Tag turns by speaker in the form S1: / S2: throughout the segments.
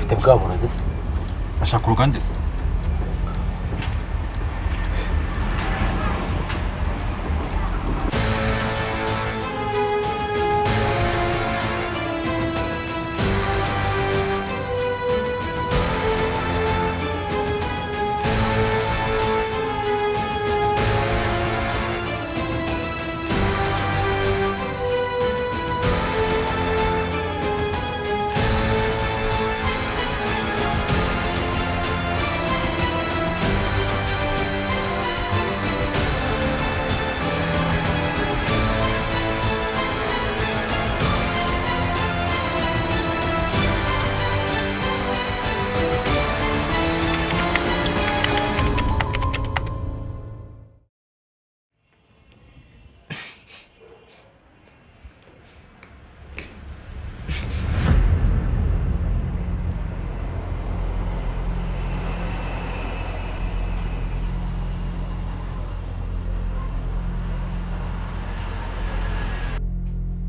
S1: afite bwaburozi se ashaka uruganda se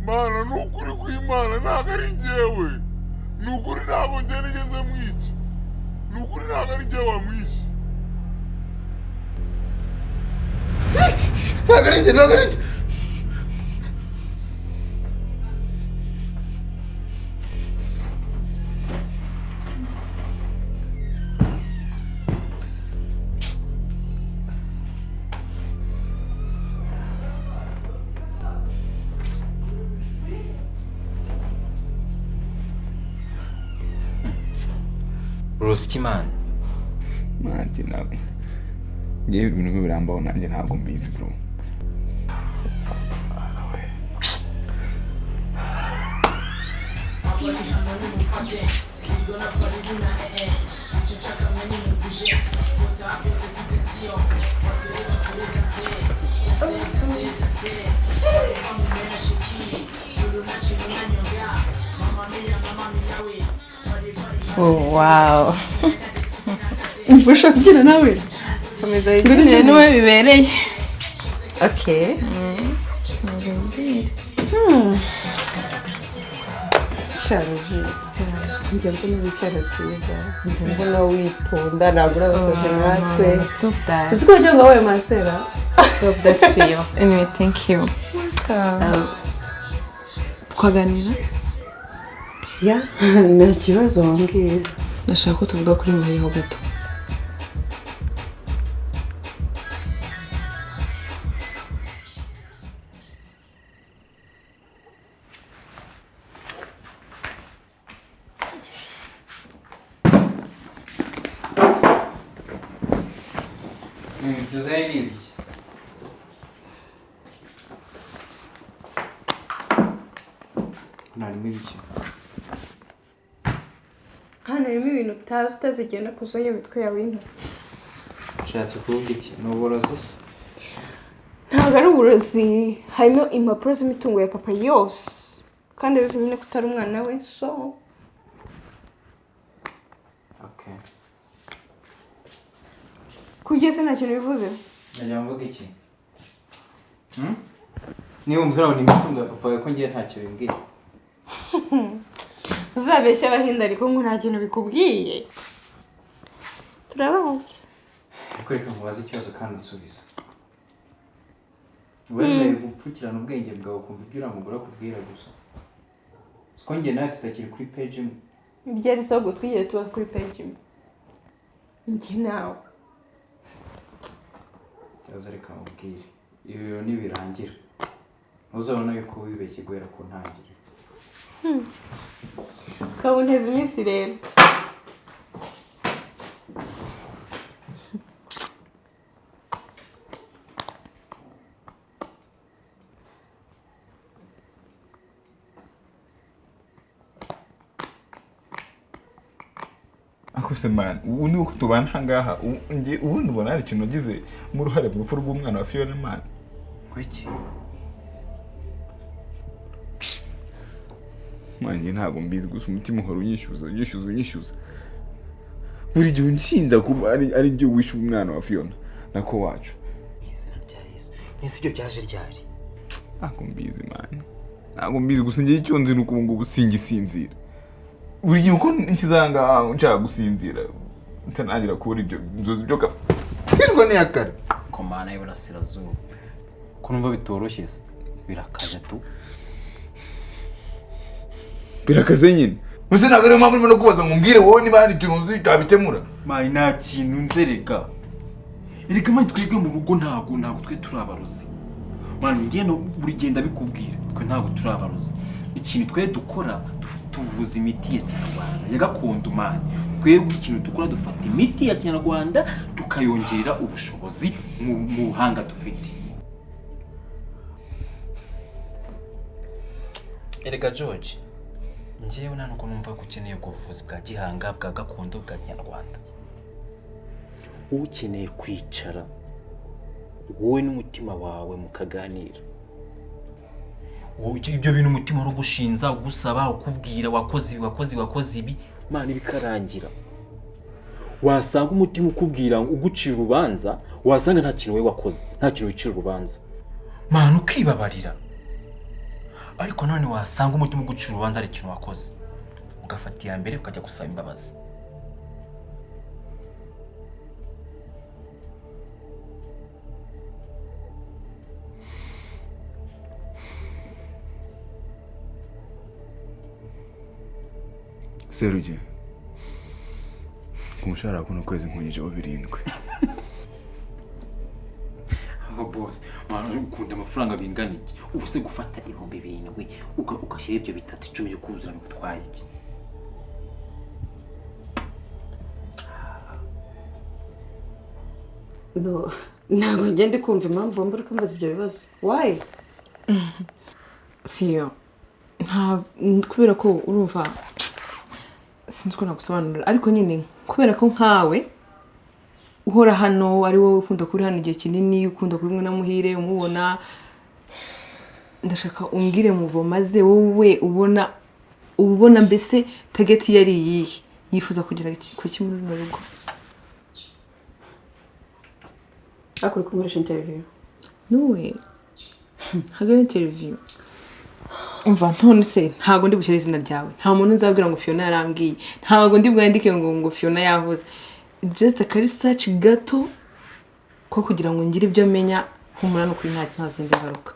S2: Mana nukuri kw'Imana ntago ari njyewe nukuri ntago njye nigeze mwica nukuri ntago ari njyewe wamwishe ntago ari njye
S1: Rusiki man
S3: Manjye nawe ngiye ibintu birambaho nanjye ntago mbizi bro
S4: Oh wow.
S5: Umfasha kugira nawe.
S4: Komeza wibwire niwe bibereye.
S5: Okay.
S4: Komeza wibwire.
S5: Sharuzi. Njye mbona wicara cyiza. Mbona witonda nagura abasazi natwe.
S4: Stop that.
S5: Uziko cyangwa wowe masera.
S4: Stop that feel. Anyway, thank you. Twaganira?
S5: Ya, nta kibazo wambwira.
S4: Ndashaka ko tuvuga kuri Muhire ho gato.
S1: Jose Nibiki narimo ibiki
S6: hano harimo ibintu utazi utazigenda kuzonya bitwe yawe into
S1: nshatse kuvuga iki n'uburozi se
S6: ntabwo ari uburozi harimo impapuro z'imitungo ya papa yose kandi bivuze nyine ko utari umwana we so
S1: okay
S6: kugeza nta kintu bivuze
S1: najya mvuga iki niba umbwira ngo imitungo ya papa ko ngiye ntacyo bimbwiye
S6: uzabeshya abahinda ariko ngo nta kintu bikubwiye turabazi
S1: ariko reka nkubaze ikibazo kandi unsubiza wemeye gupfukirana ubwenge bwawe ukumva ibyo uriya mugore akubwira gusa siko njye nawe tutakiri kuri page imwe
S6: ibyari sobwo twigiye tuba kuri page imwe njye nawe
S1: ndaza reka mubwire ibi biro nibirangira ntuzabona yuko wibeshye guhera ku ntangiriro
S6: twaboneza iminsi rero
S3: akose man ubu ni uko tubana hangaha nge ubundi ubona hari ikintu nagize mu ruhare mu rupfu rw'umwana wa Fiona man
S1: kwiki
S3: manje ntago mbizi gusa umutima uhora unyishyuza buri gihe unshinja kuba ari njye wishe umwana wa Fiona nako wacu
S1: izina rya Yesu nisi ibyo byaje ryari
S3: ntago mbizi man ntago mbizi gusa ngiye icyo nzi nuko ngo ubusingisinzira buri gihe uko nkizanga nshaka gusinzira ntanangira kubura ibyo inzozi byo sirwa ni yakare
S1: komana y'Iburasirazuba ko numva bitoroshye se birakaje tu
S3: birakaze nyine muze ntabwo ariyo mpamvu urimo no kubaza ngo mbwire wowe niba hari ikintu uzi utabikemura
S1: mani nta kintu nzerega erega mani twebwe mu rugo ntabwo twe turi abarozi mani ngiye no buri genda bikubwira twe ntabwo turi abarozi ikintu twe dukora tuvuza imiti ya Kinyarwanda ya gakondo mani twebwe ikintu dukora dufata imiti ya Kinyarwanda tukayongerera ubushobozi mu buhanga dufite. Erega George njyewe nta nuko numva ko ukeneye ubwo buvuzi bwa gihanga bwa gakondo bwa Kinyarwanda. Ukeneye kwicara wowe n'umutima wawe mukaganira. Ibyo bintu umutima uri gushinza ugusaba ukubwira wakoze ibi mani bikarangira. Wasanga umutima ukubwira ugucira urubanza wasanga nta kintu we wakoze nta kintu wicira urubanza mani ukibabarira. Ariko none wasanga umutima ugucira urubanza ari ikintu wakoze ugafata iya mbere ukajya gusaba imbabazi.
S3: Seruge kumushara kuno kwezi nkunyeje 7.
S1: Boss, mwana ukunda amafaranga bingana iki? Ubuse gufata 7,000 ugashyira ibyo 3-10 yo kuzura gutwaye iki?
S5: No, ntabwo ngende kumva impamvu mbura kumbaza ibyo bibazo. Why?
S4: Fiyo, kubera ko urumva sinzi ko nagusobanurira ariko nyine kubera ko nkawe uhora hano ari wowe ukunda kuri hano igihe kinini ukunda kuri mwe na Muhire umubona ndashaka umbwire muvo maze wowe ubona mbese target yari yihe yifuza kugira iki muri runo rugo.
S5: Akuri kumurisha interview.
S4: Nowe hagere interview umva none se ntago ndi bushyira izina ryawe nta muntu nzabwira ngo Fiona yarambwiye ntago ndi bwandike ngo Fiona yavuze just a research gato ko kugira ngo ngire ibyo menya humura no kuri nta zindi ngaruka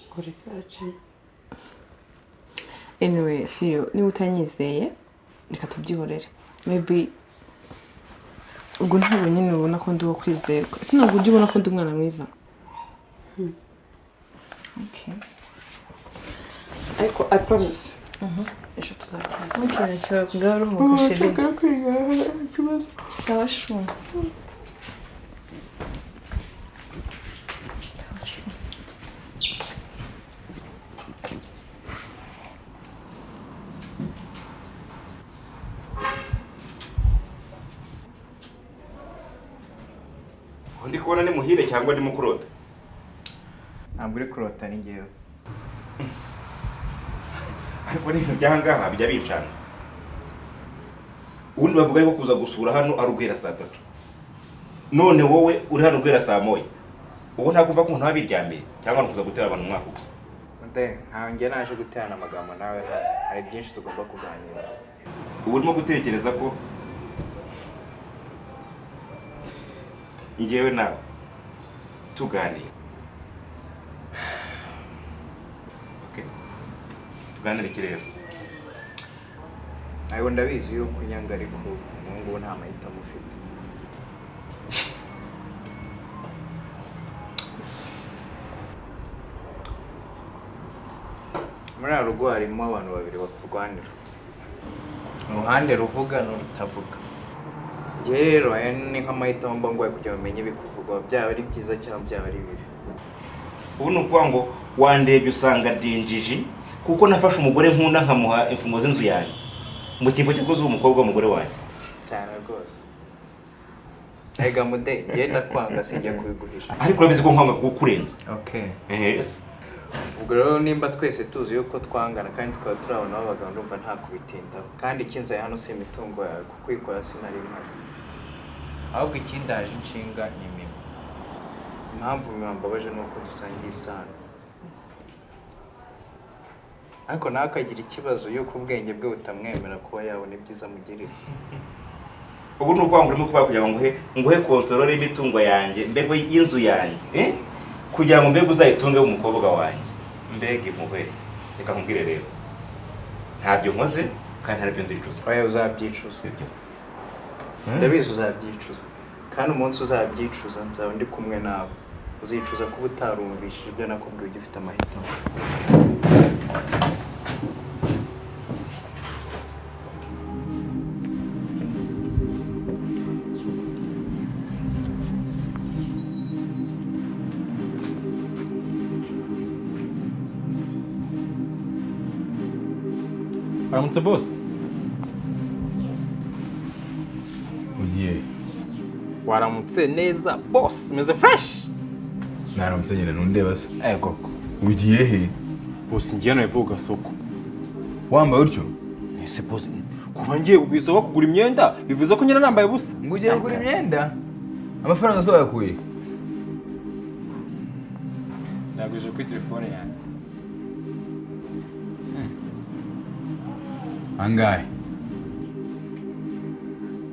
S5: ko research.
S4: Anyway Fio ni utanyizeye reka tubyihorere maybe ubwo ntabwo nyine ubona ko ndi wo kwizerwa sinabwo ujye ubona ko ndi umwana mwiza. Okay.
S5: I promise. Ejo tuzakomeza.
S4: Okay, ikibazo ngaro mu gushiri. Sawa shu.
S7: Ndi kubona ni Muhire cyangwa ndi mukurota?
S1: Ntabwo uri kurota ni ngewe.
S7: Ariko n'ibintu byangaha bijya bincana. Ubundi bavuga yuko kuza gusura hano ari ugwera saa 3. None wowe uri hano ugwera saa 1. Ubu ntabwo mva ko umuntu abiryamye cyangwa kuza gutera abantu umwaka gusa.
S1: Nde nkanjye naje guterana amagambo nawe hari byinshi tugomba kuganira.
S7: Ubu urimo gutekereza ko ngewe nawe tuganira. Okay. Tuganira iki rero?
S1: Ayo ndabizi yuko nyanga ariko ngo nta mahitamo ufite. Muri rugo harimo abantu babiri bakurwanira. Uruhande ruvuga n'urutavuga. Nge rero ni nk'amahitamo mba ngoye kugira bamenye bikuvugwa byaba ari byiza cyangwa byaba ari bibi.
S7: Ubu nukuvuga ngo wandebye usanga ndinjiji kuko nafashe umugore nkunda nkamuha imfungo z'inzu yanjye. Mu kimbo cy'ukoze umukobwa w'umugore wanjye.
S1: Cyane rwose. Ega mude ngenda kwanga sinjya kubigurisha.
S7: Ariko urabizi ko nkwanga kukurenza.
S1: Okay.
S7: Yes.
S1: Ubwo rero nimba twese tuzi yuko twangana kandi tukaba turabona abagabo ndumva nta kubitindaho kandi ikinzaye hano si imitungo yawe kukwikora sinari mpari. Ahubwo ikindaje inshinga ni imwe. Impamvu mwambabaje nuko dusangiye isano.
S8: ariko nawe akagira ikibazo yuko ubwenge bwe butamwemera kuba yabona ibyiza mugirira.
S7: Ubu ni ukwanga urimo kuvuga kugira ngo nguhe kontrole y'imitungo yanjye mbego y'inzu yanjye kugira ngo mbego uzayitunge umukobwa wanjye mbega impuhwe. Reka nkubwire rero ntabyo nkoze kandi ntarabyo nzicuza.
S8: Oya uzabyicuza ibyo. Ndabizi uzabyicuza kandi umunsi uzabyicuza nzaba ndi kumwe nawe. Uzicuza kuba utarumvishije ibyo nakubwiye ugifite amahitamo.
S1: Aramutse boss.
S3: Ugiye.
S1: Waramutse neza boss, meze fresh.
S3: Naramutse nyine nundeba se.
S1: Koko.
S3: Ugiye he?
S1: Boss ngiye no ivuga soko.
S3: Wambaye utyo?
S1: Ese boss, kuba ngiye kugwiza kugura imyenda bivuze ko nyina nambaye busa.
S3: Ngo ugiye kugura imyenda? Amafaranga so yakuye?
S1: Naguje kuri telefone yanjye.
S3: Angahe?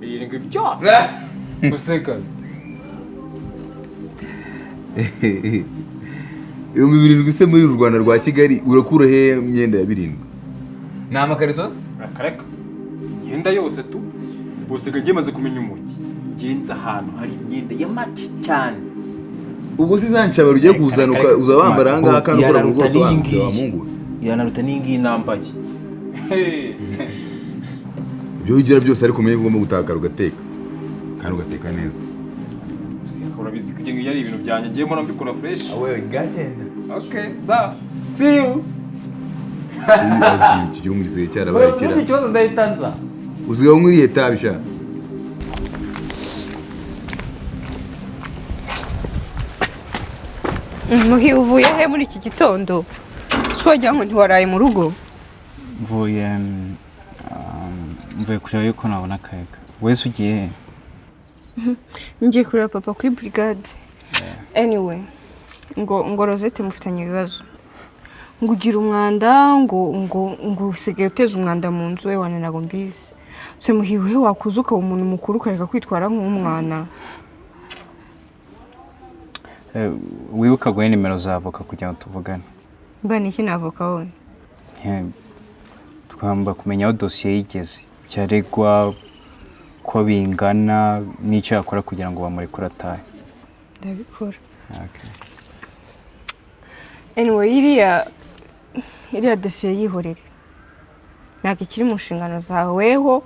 S1: Birindwi byose. Useka.
S3: Iyo birindwi se muri Rwanda rwa Kigali urakura he imyenda ya birindwi? Ni amakariso se?
S1: Akareka. Imyenda yose tu. Bose gagiye maze kumenya umujyi. Ngenza ahantu hari imyenda ya make cyane.
S3: Ubwo sizanshaba rugiye kuzanuka uzabambara hanga kandi ukora mu rwose wa Mungu.
S1: Yanaruta ningi nambaye.
S3: Ibyo ugira byose ariko umenye ugomba gutakara ugateka. Kandi ugateka neza.
S1: Urabizi kugira ngo yari ibintu byanjye ngiye mbona mbikora fresh.
S3: Awe gagenda.
S1: Okay, sawa. See you.
S3: Iki gihe umurize cyarabaye kira.
S1: Uzi ikibazo ndayitanza.
S3: Uziga nkuriye tabisha.
S6: Muhi uvuye he muri iki gitondo? Twajya ngo ntiwaraye mu rugo?
S8: Mvuye kureba yuko nabona akayaga. Wese ugiye he?
S6: Ngiye kureba papa kuri brigade. Anyway, ngo Rosette mufitanye ibibazo. Ngo ugira umwanda, ngo usigaye uteza umwanda mu nzu we wane nago mbizi. Se muhiwe wakuzuka umuntu mukuru kareka kwitwara nk'umwana.
S8: Wibuka guhe nimero za avoka kugira ngo tuvugane.
S6: Mba niki na avoka wowe?
S8: Twamba kumenya aho dosiye yigeze. Cyaregwa ko bingana n'icyo yakora kugira ngo bamurekure atahe.
S6: Ndabikora.
S8: Okay.
S6: Anyway, iriya dosiye yihorere. Ntabwo ikiri mu nshingano zaweho.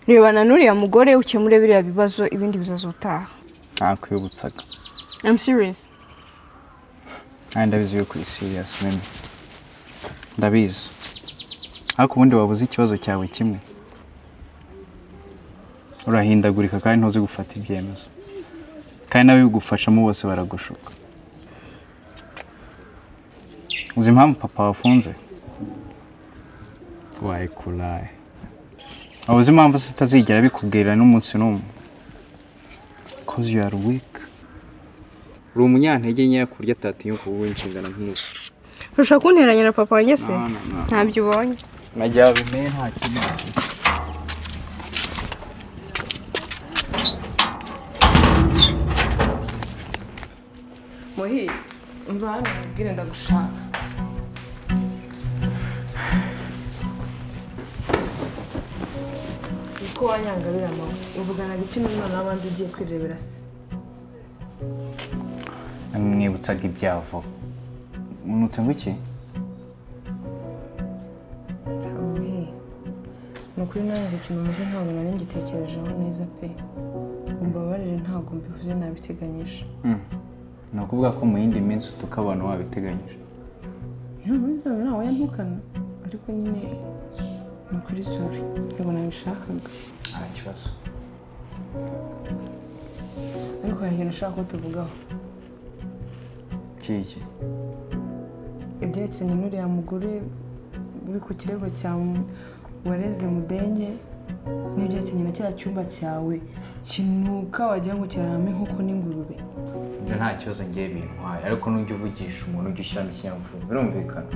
S6: Rebana n'uriya mugore ukemure biriya bibazo ibindi bizazutaha.
S8: Nakwibutsaga.
S6: I'm serious.
S8: Ndabizi yuko uri serious mimi. Ndabizi. Ariko ubundi wabuze ikibazo cyawe kimwe. Urahindagurika kandi ntuzi gufata ibyemezo. Kandi nawe bigufashamo bose baragushuka. Uzi impamvu papa wafunze? Why kulaye? Uzi impamvu sitazigera bikubwira n'umunsi n'umwe? Cause you are weak. Uri umunyantege nkeya kurya atatiye kuba inshingano nk'izo.
S6: Urashaka kunteranya na papa wanjye se? Ntabyo ubonye.
S8: Najya bimenye nta kintu.
S4: Muhire, umva hano ubwire ndagushaka. Uko wanyangarira mama, uvugana iki n'umwana w'abandi ugiye kwirebera se?
S8: Mwibutsaga ibyavo. Unutse ngo iki?
S4: Muhire, nukuri nanjye ikintu muze ntabwo nari ngitekerejeho neza pe. Umbabarire ntabwo mbivuze nabiteganyije.
S8: Ni ukuvuga ko mu yindi minsi tukabona wabiteganyije.
S4: Ntabwo nawe yantukana, ariko nyine ni ukuri sorry, ntabwo nabishakaga.
S8: Nta kibazo.
S4: Ariko hari ikintu ushaka ko tuvugaho.
S8: Kiki?
S4: Ibyerekeranye n'uriya mugore uri ku kirego cya wareze Mudenge n'ibyerekeranye na cya cyumba cyawe kinuka wagira ngo kirarame nk'uko n'ingurube.
S8: nta kibazo ngiye bintwaye ariko nujya uvugisha umuntu ujya ushyiramo ikinyabupfura birumvikana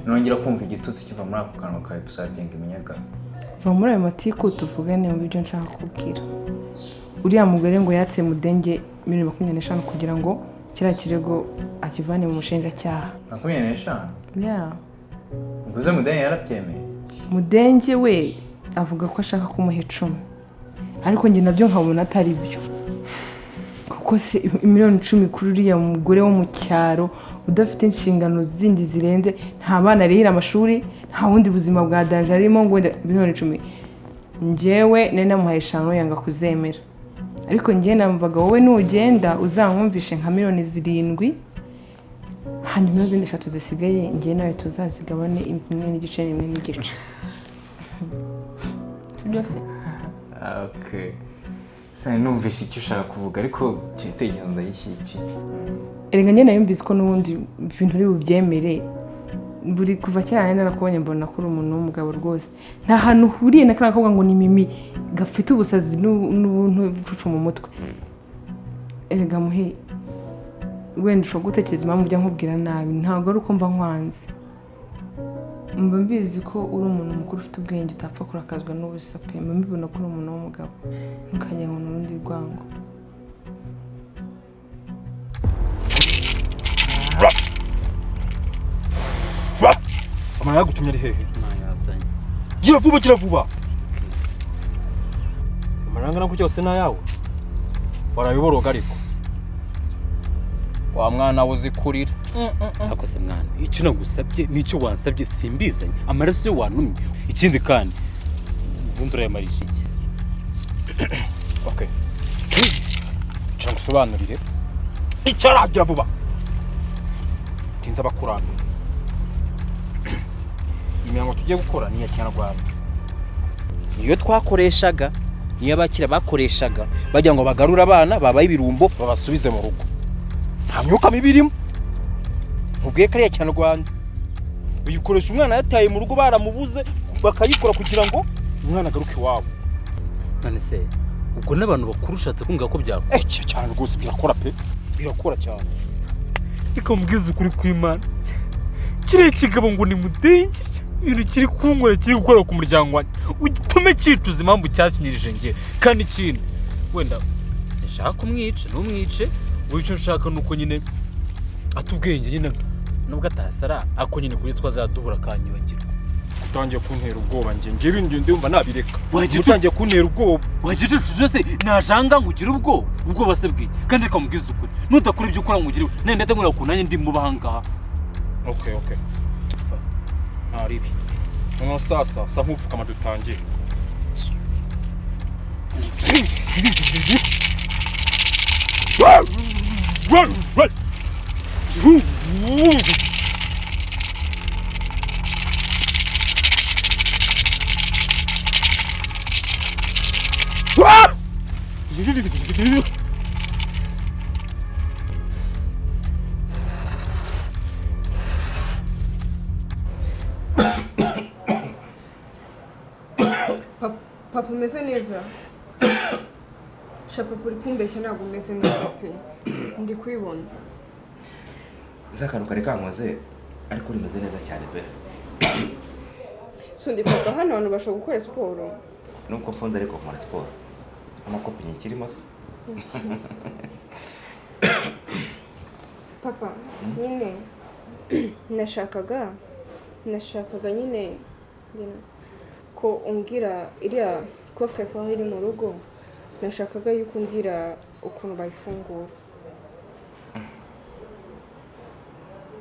S8: nongera kumva igitutsi kiva muri ako kanwa kawe tuzagenga iminyaga
S4: va muri ayo matiku tuvugane mu byo nshaka kubwira uriya mugore ngo yatse Mudenge 2025 kugira ngo kiriya kirego akivane mu mushinjacyaha
S8: 25
S4: yeah
S8: uguze Mudenge yarabyemeye
S4: Mudenge we avuga ko ashaka kumuha 10 ariko njye nabyo nkabona atari byo kuko se 10,000 kuri uriya mugore wo mu cyaro udafite inshingano zindi zirenze nta bana rihira amashuri nta wundi buzima bwa danje arimo ngo 10,000 njyewe nene namuhaye 5 yanga kuzemera ariko njye namvaga wowe nugenda uzankumvishe nka 7,000,000 hanyuma izindi 3 zisigaye njye nawe tuzazigabane 1,9 byose
S8: okay sasa numvise icyo ushaka kuvuga ariko cyitegerezo ndayishyikiye
S4: erega njye nayumvise ko n'ubundi ibintu uri bubyemere buri kuva cyane narakubonye mbona ko uri umuntu w'umugabo rwose nta hantu uhuriye na kana ngo ni mimi gafite ubusazi n'ubuntu bucucu mu mutwe erega muhe wenda ushobora gutekereza impamvu ujya nkubwira nabi ntabwo ari uko mba nkwanze mba mbizi ko uri umuntu mukuru ufite ubwenge utapfa kurakazwa n'ubusa pe mba mbibona ko uri umuntu w'umugabo ntukajya ngo n'urundi rwango
S1: Amara yagutumye ari hehe? Gira vuba. Amaranga nako cyose na yawe. Warayoboroga ariko. Wa mwana uzikurira.
S9: Akose mwana. Icyo nagusabye nicyo wansabye simbizanye. Amaraso yo wanumye. Ikindi kandi ubundi yamarisha iki?
S1: Okay. Cyangwa sobanurire. Icara gira vuba. Tinza bakurana. Imihango tugiye gukora ni ya Nyarwanda.
S9: Niyo twakoreshaga, niyo abakira bakoreshaga bajya ngo bagarura abana babaye ibirumbo
S1: babasubize mu rugo. Nta myuka mibirimo. Ntubwiye ko ari ya Nyarwanda. Uyikoresha umwana yataye mu rugo baramubuze bakayikora kugira ngo umwana agaruke iwabo.
S9: None se ubwo n'abantu bakurushatse kumva ko byakora.
S1: Cyane rwose birakora pe. Birakora cyane.
S10: Reka mubwiza ukuri kw'Imana. Kire kigabo ngo ni Mudenge. Ibintu kiri kungura kiri gukora ku muryango wanjye ugitume cyicuza impamvu cyakinirije nge kandi ikindi wenda sinshaka kumwica n'umwice wico nshaka nuko nyine atubwenge nyine nubwo atasara ako nyine kuri twazaduhura kanyibagirwa
S1: utangiye kuntera ubwoba nge bindi ndumva nabireka utangiye kuntera ubwoba
S9: wagicucu se najanga ngugira ubwoba se bwiki kandi reka mubwiza ukuri nudakora ibyo ukora ngugire nende ndengura kunanye ndi mu bahanga.
S1: Okay. Aribi. Noneho sasa sa nk'upfukama dutangiye.
S6: Papa umeze neza Shapa uri kumbeshya ntabwo umeze neza pe ndi kwibona
S7: Zakanu kare kankoze ariko rimeze neza cyane pe
S6: Sundi papa hano abantu bashobora gukora siporo
S7: nuko Afunze ariko nkora siporo amakopi nyikirimo se
S6: Papa nyine nashakaga nyine ko umbwira iriya coffre fort iri mu rugo nashakaga yuko umbwira ukuntu bayifungura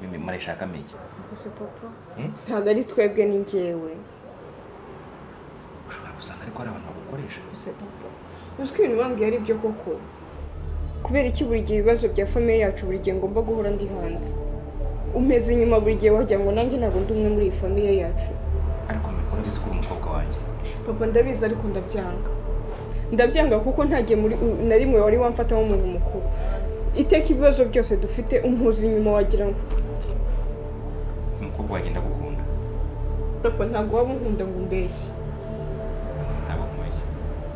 S7: mimi marashaka miki
S6: Ese papa ntabwo ari twebwe ni njyewe
S7: ushobora gusanga ariko ari abantu bagukoresha
S6: Ese papa uzi ko ibintu bambwiye ari byo koko kubera iki buri gihe ibibazo bya famille yacu buri gihe ngomba guhora ndi hanze umeze inyuma buri gihe wagira ngo nanjye ntabwo ndi umwe muri iyi famille yacu
S7: ariko urabizi ko uri umukobwa wanjye
S6: papa ndabizi ariko ndabyanga kuko ntagiye muri na rimwe wari wamfata nk'umuntu mukuru iteka ibibazo byose dufite umpuzi inyuma wagira ngo
S7: umukobwa wagenda gukunda
S6: papa ntabwo waba unkunda ngo umbeshye
S7: ntabwo kumeshya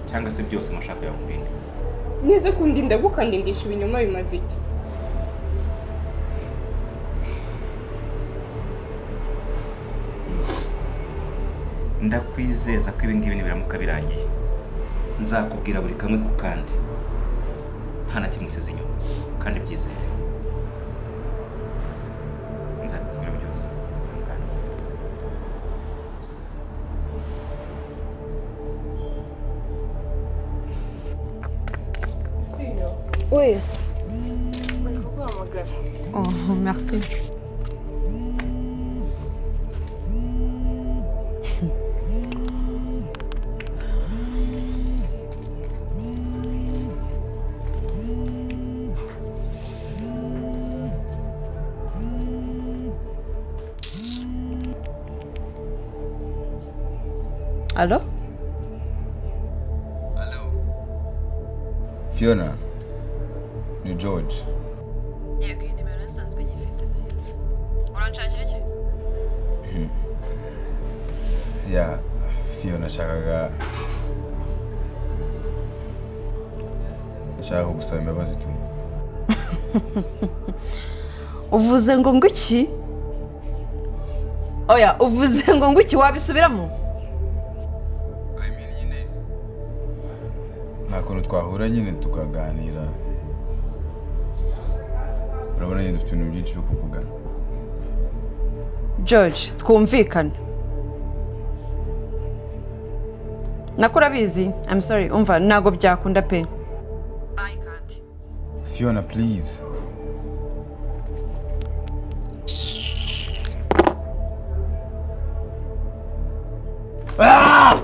S7: cyangwa se byose amashaka yawe nkubindi
S6: neza kundinda gukandindisha ibinyoma bimaze iki
S7: ndakwizeza ko ibi ngibi nibiramuka birangiye nzakubwira buri kamwe ku kandi nta na kimwe usize inyuma kandi byizere nzabikubwira byose.
S6: Oui. Oh, merci.
S5: Allô?
S3: Fiona, ni George.
S6: Yego, iyi nimero nsanzwe nyifite neza. Uranshakira iki?
S3: Ya, Fiona nashaka kugusaba imbabazi tu.
S5: Uvuze ngo nguki? Oya, uvuze ngo nguki wabisubiramo?
S3: Nta kuntu twahura nyine tukaganira. Urabona nyine dufite ibintu byinshi byo kuvugana.
S5: George, twumvikane. Nakurabizi. I'm sorry. Umva nago byakunda pe. Bye kandi.
S3: Fiona, please. Ah!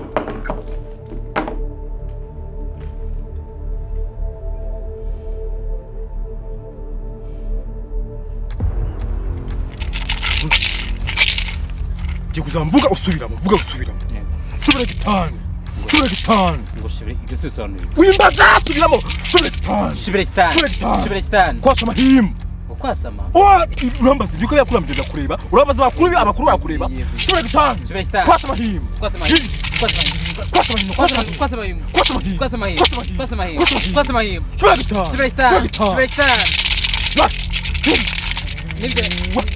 S10: Mvuga usubiramo. Shobora gitanu.
S9: ngo shibire ibyo sisobanura.
S10: Wimbaza subiramo.
S9: Shibire gitanu.
S10: Kwasa mahimba.
S9: Kwasama.
S10: Urambaza ibyo yakurambye ndakureba. Urabaza abakuru bakureba. Shobora gitanu. Kwasa mahimba.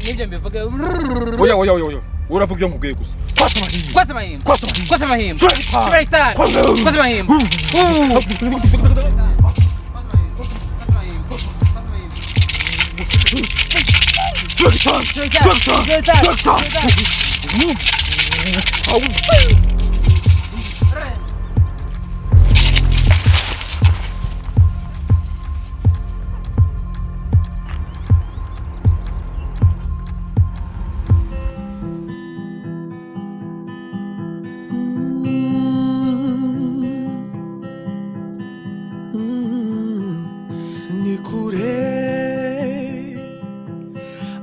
S9: Nibyo mbivuga.
S10: Oya. Uravuga ibyo nkubwiye gusa. Kwasa mahimba.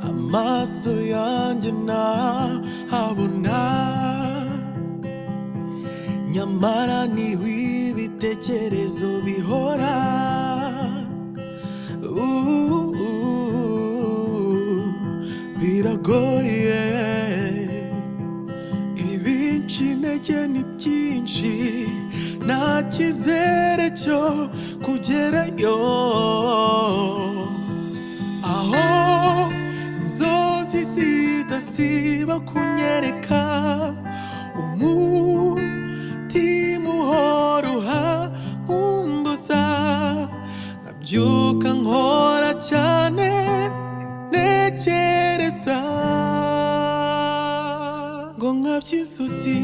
S11: Amaso yanjye ntahabona, nyamara niho ibitekerezo bihora. Biragoye, ibinshi intege ni byinshi, nta cyizere cyo kugerayo. Aho inzozi zidasiba kunyereka, umutima uhora uhambuza, nkabyuka nkora cyane ntekereza ngo nkabye inzozi.